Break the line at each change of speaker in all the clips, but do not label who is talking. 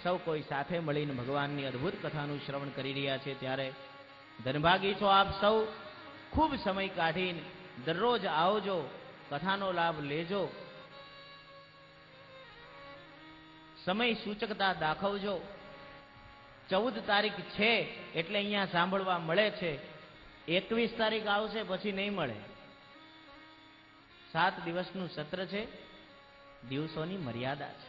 સૌ કોઈ સાથે મળીને ભગવાનની અદ્ભુત કથાનું શ્રવણ કરી રહ્યા છે ત્યારે ધનભાગી છો આપ સૌ. ખૂબ સમય કાઢીને દરરોજ આવજો, કથાનો લાભ લેજો, સમય સૂચકતા દાખવજો. 14 તારીખ છે એટલે અહીંયા સાંભળવા મળે છે. 21 તારીખ આવશે પછી નહીં મળે. 7 દિવસનું સત્ર છે, દિવસોની મર્યાદા છે.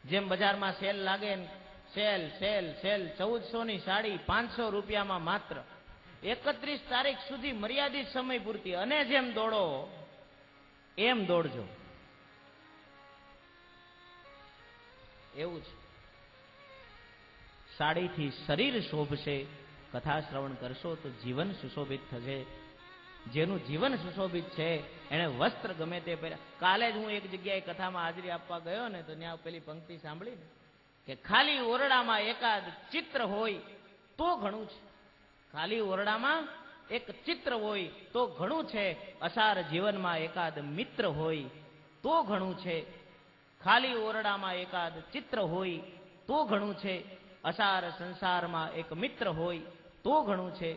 જેમ બજારમાં સેલ લાગે, સેલ સેલ સેલ, 1400ની સાડી 500 રૂપિયામાં માત્ર. 31 તારીખ સુધી મર્યાદિત સમય પૂરતી. અને જેમ દોડો એમ દોડજો, એવું છે. સાડીથી શરીર શોભશે, કથા શ્રવણ કરશો તો જીવન સુશોભિત થશે. જેનું જીવન સુશોભિત છે એને વસ્ત્ર ગમે તે પહેર્યા. કાલે જ હું એક જગ્યાએ કથામાં હાજરી આપવા ગયો ને તો ત્યાં પેલી પંક્તિ સાંભળી ને કે ખાલી ઓરડામાં એકાદ ચિત્ર હોય તો ઘણું છે. ખાલી ઓરડામાં એક ચિત્ર હોય તો ઘણું છે. અસાર જીવનમાં એકાદ મિત્ર હોય તો ઘણું છે. ખાલી ઓરડામાં એકાદ ચિત્ર હોય તો ઘણું છે. અસાર સંસારમાં એક મિત્ર હોય તો ઘણું છે.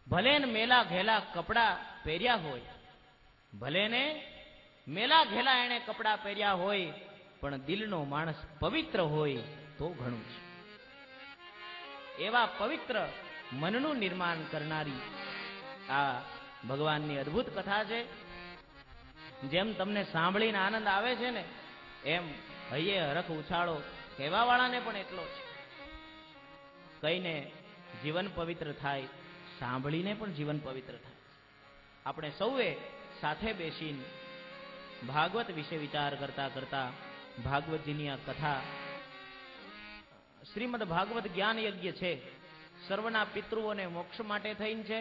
ભલે ને મેલા ઘેલા કપડા પહેર્યા હોય, ભલે ને મેલા ઘેલા એને કપડા પહેર્યા હોય, પણ દિલનો માણસ પવિત્ર હોય તો ઘણું છે. એવા પવિત્ર મનનું નિર્માણ કરનારી આ ભગવાનની અદ્ભુત કથા છે. જેમ તમને સાંભળીને આનંદ આવે છે ને એમ હૈયે હરખ ઉછાળો કહેવા વાળાને પણ એટલો છે. કહીને જીવન પવિત્ર થાય, સાંભળીને પણ જીવન પવિત્ર થાય. આપણે સૌએ સાથે બેસીને ભાગવત વિશે વિચાર કરતા કરતા ભાગવતજીની આ કથા, શ્રીમદ ભાગવત જ્ઞાન યજ્ઞ છે, સર્વના પિતૃઓને મોક્ષ માટે થઈને છે.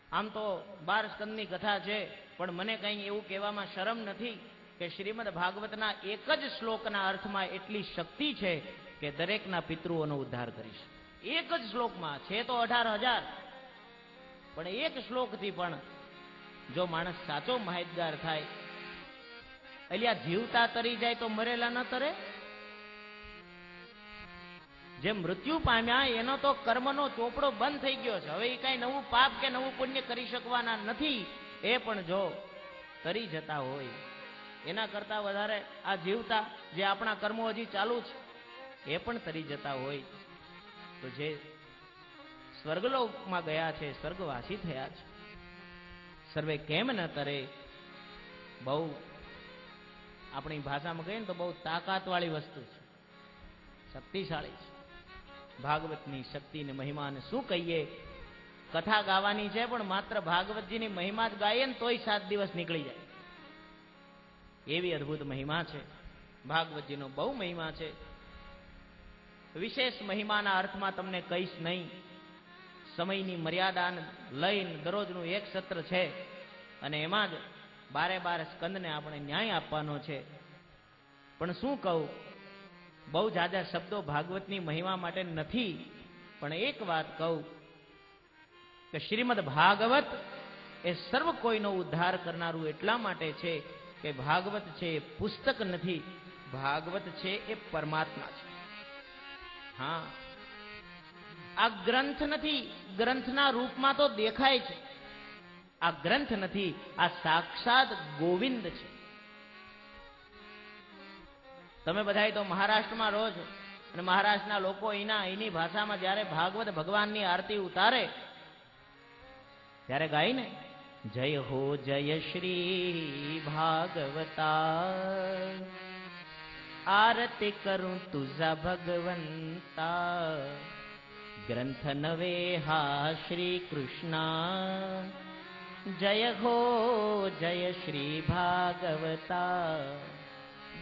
આમ તો 12 સ્કંદની કથા છે, પણ મને કંઈ એવું કહેવામાં શરમ નથી કે શ્રીમદ ભાગવતના એક જ શ્લોકના અર્થમાં એટલી શક્તિ છે કે દરેકના પિતૃઓનો ઉદ્ધાર કરીશ. એક જ શ્લોકમાં છે તો 18,000, પણ એક શ્લોકથી પણ જો માણસ સાચો માહિતગાર થાય, અલ્યા જીવતા તરી જાય તો મરેલા ન તરે. જે મૃત્યુ પામ્યા એનો તો કર્મનો ચોપડો બંધ થઈ ગયો છે. હવે એ કઈ નવું પાપ કે નવું પુણ્ય કરી શકવાના નથી. એ પણ જો તરી જતા હોય, એના કરતા વધારે આ જીવતા જે આપણા કર્મો હજી ચાલુ છે એ પણ તરી જતા હોય તો જે સ્વર્ગલોકમાં ગયા છે, સ્વર્ગવાસી થયા છે, સર્વે કેમ ન તરે. બહુ આપણી ભાષામાં કહીએ ને તો બહુ તાકાતવાળી વસ્તુ છે, શક્તિશાળી છે. ભાગવતની શક્તિને મહિમાને શું કહીએ. કથા ગાવાની છે પણ માત્ર ભાગવતજીની મહિમા જ ગાઈએ ને તોય 7 દિવસ નીકળી જાય, એવી અદ્ભુત મહિમા છે ભાગવતજીનો. બહુ મહિમા છે. વિશેષ મહિમાના અર્થમાં તમને કહીશ નહીં. સમયની મર્યાદાને લઈને દરરોજનું એક સત્ર છે અને એમાં જ 12 સ્કંદને આપણે ન્યાય આપવાનો છે. પણ શું કહું, બહુ જાજા શબ્દો ભાગવતની મહિમા માટે નથી, પણ એક વાત કહું કે શ્રીમદ ભાગવત એ સર્વ કોઈનો ઉદ્ધાર કરનારું એટલા માટે છે કે ભાગવત છે એ પુસ્તક નથી, ભાગવત છે એ પરમાત્મા છે. હા, આ ગ્રંથ નથી, ગ્રંથના રૂપમાં તો દેખાય છે. આ ગ્રંથ નથી, આ સાક્ષાત ગોવિંદ છે. તમે બધા તો મહારાષ્ટ્રમાં રહો છો અને મહારાષ્ટ્રના લોકો એની ભાષામાં જ્યારે ભાગવત ભગવાનની આરતી ઉતારે ત્યારે ગાય ને, જય હો જય શ્રી ભાગવતા, આરતી કરું તુઝા ભગવંતા, ગ્રંથ નવે હા શ્રી કૃષ્ણ, જય હો જય શ્રી ભાગવતા.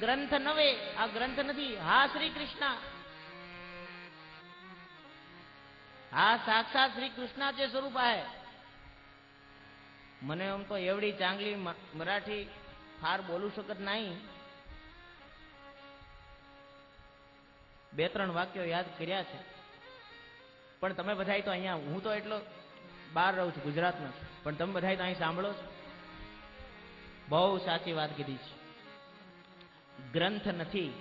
ગ્રંથ નવે, આ ગ્રંથ નથી. હા શ્રી કૃષ્ણ, હા સાક્ષાત શ્રી કૃષ્ણ જે સ્વરૂપ હે. મને આમ તો એવડી ચાંગલી મરાઠી ફાર બોલું શકત નહીં. 2-3 વાક્યો યાદ કર્યા છે, પણ તમે બધા તો અહીંયા, હું તો એટલો બહાર રહું છું, ગુજરાતમાં છું, પણ તમે બધા તો અહીં સાંભળો છો. બહુ સાચી વાત કીધી છે. ગ્રંથ નથી,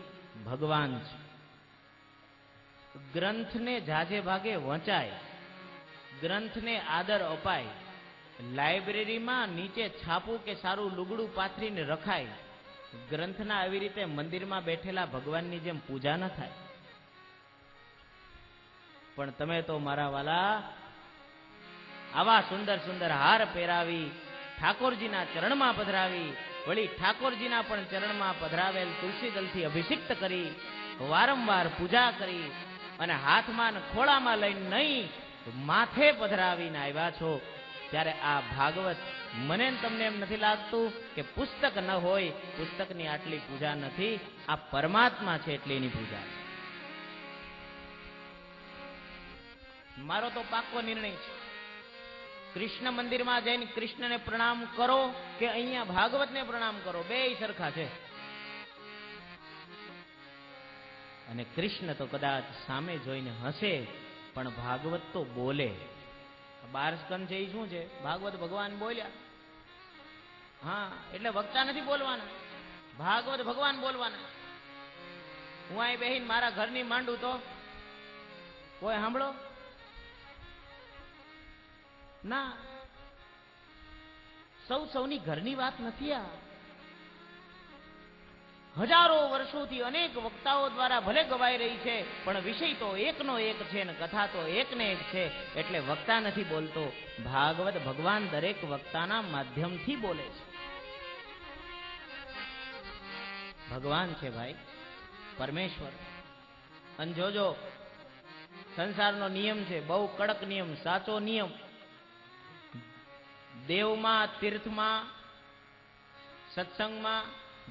ભગવાન છે. ગ્રંથને જાજે ભાગે વંચાય, ગ્રંથને આદર અપાય, લાઇબ્રેરીમાં નીચે છાપું કે સારું લુગડું પાથરીને રખાય. ગ્રંથના આવી રીતે મંદિરમાં બેઠેલા ભગવાનની જેમ પૂજા ન થાય. પણ તમે તો મારા વાલા આવા સુંદર સુંદર હાર પહેરાવી ઠાકોરજીના ચરણમાં પધરાવી, વળી ઠાકોરજીના પણ ચરણમાં પધરાવેલ તુલસી દલથી અભિષિક્ત કરી, વારંવાર પૂજા કરી અને હાથમાં ખોળામાં લઈને નહીં માથે પધરાવીને આવ્યા છો. ત્યારે આ ભાગવત મને તમને એમ નથી લાગતું કે પુસ્તક ન હોય, પુસ્તકની આટલી પૂજા નથી, આ પરમાત્મા છે એટલે એની પૂજા. મારો તો પાક્કો નિર્ણય છે, કૃષ્ણ મંદિરમાં જઈને કૃષ્ણને પ્રણામ કરો કે અહીંયા ભાગવતને પ્રણામ કરો, બેય સરખા છે. અને કૃષ્ણ તો કદાચ સામે જોઈને હસે, પણ ભાગવત તો બોલે. 12 સ્કંદ છે એ શું છે? ભાગવત ભગવાન બોલ્યા. હા, એટલે વક્તા નથી બોલવાના, ભાગવત ભગવાન બોલવાના. હું અહીં બેહીને મારા ઘરની માંડું તો કોઈ સાંભળો ના. સૌની ઘરની વાત નથી આ. હજારો વર્ષોથી અનેક વક્તાઓ દ્વારા ભલે ગવાઈ રહી છે, પણ વિષય તો એકનો એક છે ને કથા તો એકને એક છે. એટલે વક્તા નથી બોલતો, ભાગવત ભગવાન દરેક વક્તાના માધ્યમથી બોલે છે. ભગવાન છે ભાઈ, પરમેશ્વર. અને જોજો, સંસારનો નિયમ છે, બહુ કડક નિયમ, સાચો નિયમ. દેવમાં, તીર્થમાં, સત્સંગમાં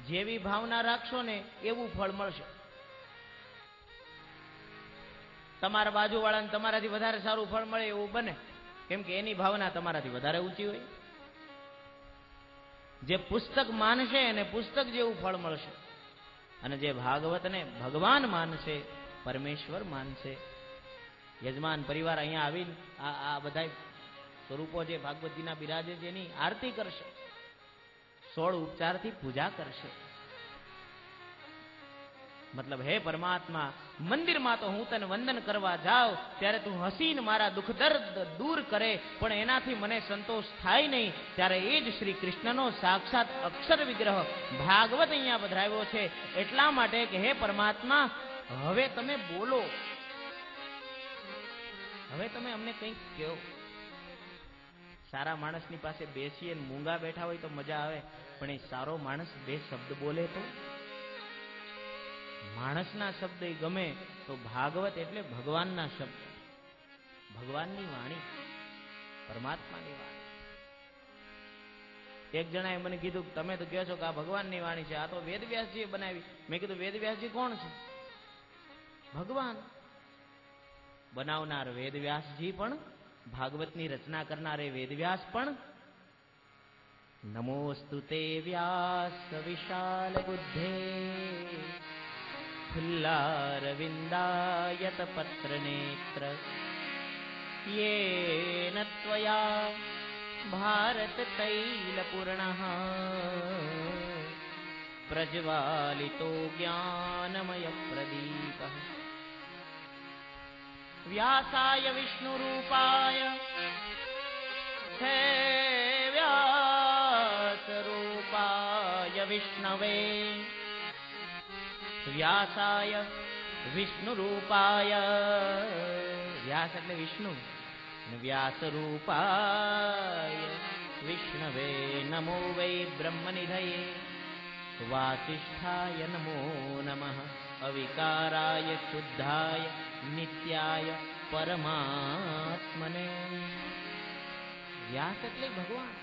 જેવી ભાવના રાખશો ને એવું ફળ મળશે. તમારા બાજુવાળાને તમારાથી વધારે સારું ફળ મળે એવું બને, કેમ કે એની ભાવના તમારાથી વધારે ઊંચી હોય. જે પુસ્તક માનશે એને પુસ્તક જેવું ફળ મળશે, અને જે ભાગવતને ભગવાન માનશે, પરમેશ્વર માનશે. યજમાન પરિવાર અહીંયા આવીને આ બધા સ્વરૂપો જે ભાગવતજીના બિરાજે છે એની આરતી કરશે, 16 ઉપચારથી પૂજા કરશે. મતલબ, હે પરમાત્મા, મંદિરમાં તો હું તને વંદન કરવા જાઉં ત્યારે તું હસીને મારા દુઃખ દર્દ દૂર કરે, પણ એનાથી મને સંતોષ થાય નહીં. ત્યારે એ જ શ્રી કૃષ્ણનો સાક્ષાત અક્ષર વિગ્રહ ભાગવત અહીંયા પધરાવ્યો છે. એટલા માટે કે હે પરમાત્મા, હવે તમે બોલો, હવે તમે અમને કંઈક કહો. સારા માણસની પાસે બેસીએ ને મૂંગા બેઠા હોય તો મજા આવે, પણ એ સારો માણસ 2 શબ્દ બોલે તો માણસના શબ્દ એ ગમે. તો ભાગવત એટલે ભગવાનના શબ્દ, ભગવાનની વાણી, પરમાત્માની વાણી. એક જણાએ મને કીધું, તમે તો કહો છો કે આ ભગવાનની વાણી છે, આ તો વેદવ્યાસજીએ બનાવી. મેં કીધું, વેદવ્યાસજી કોણ છે? ભગવાન. બનાવનાર વેદવ્યાસજી પણ, ભાગવતની રચના કરનારે વેદવ્યાસ પણ. નમોસ્તુ તે વ્યાસ વિશાલ બુદ્ધે ફુલ્લારવિંદાયત પત્ર નેત્ર યેન ત્વયા ભારત તૈલ પૂર્ણઃ પ્રજ્વાલિતો જ્ઞાનમય પ્રદીપઃ. વ્યાસાય વિષ્ણુરૂપાય હે વ્યાસરૂપાય વિષ્ણવે, વ્યાસાય વિષ્ણુરૂપાય, વ્યાસ એટલે વિષ્ણુ, વ્યાસરૂપાય વિષ્ણવે નમો વૈ બ્રહ્મનિધયે વાસિષ્ઠાય નમો નમઃ અવિકારાય શુદ્ધાય નિત્યાય પરમાત્મને. વ્યાસ એટલે ભગવાન.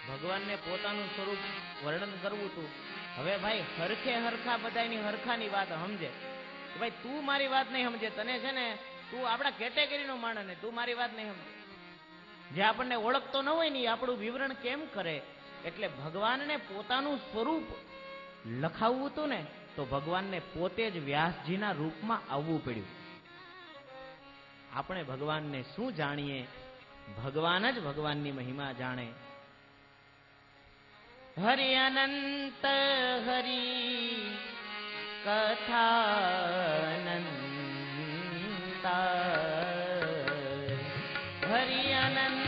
ભગવાનને પોતાનું સ્વરૂપ વર્ણન કરવું હતું. હવે ભાઈ હરખે હરખા બધાની હરખાની વાત સમજે. ભાઈ તું મારી વાત નહીં સમજે, તને છે ને, તું આપણા કેટેગરીનો માણસ ને તું મારી વાત નહીં સમજે. જે આપણને ઓળખતો ન હોય ને એ આપણું વિવરણ કેમ કરે? એટલે ભગવાનને પોતાનું સ્વરૂપ લખાવવું હતું ને, તો ભગવાનને પોતે જ વ્યાસજીના રૂપમાં આવવું પડ્યું. આપણે ભગવાનને શું જાણીએ? ભગવાન જ ભગવાનની મહિમા જાણે. હરિ અનંત હરિ કથાનંતા હરિ અનંત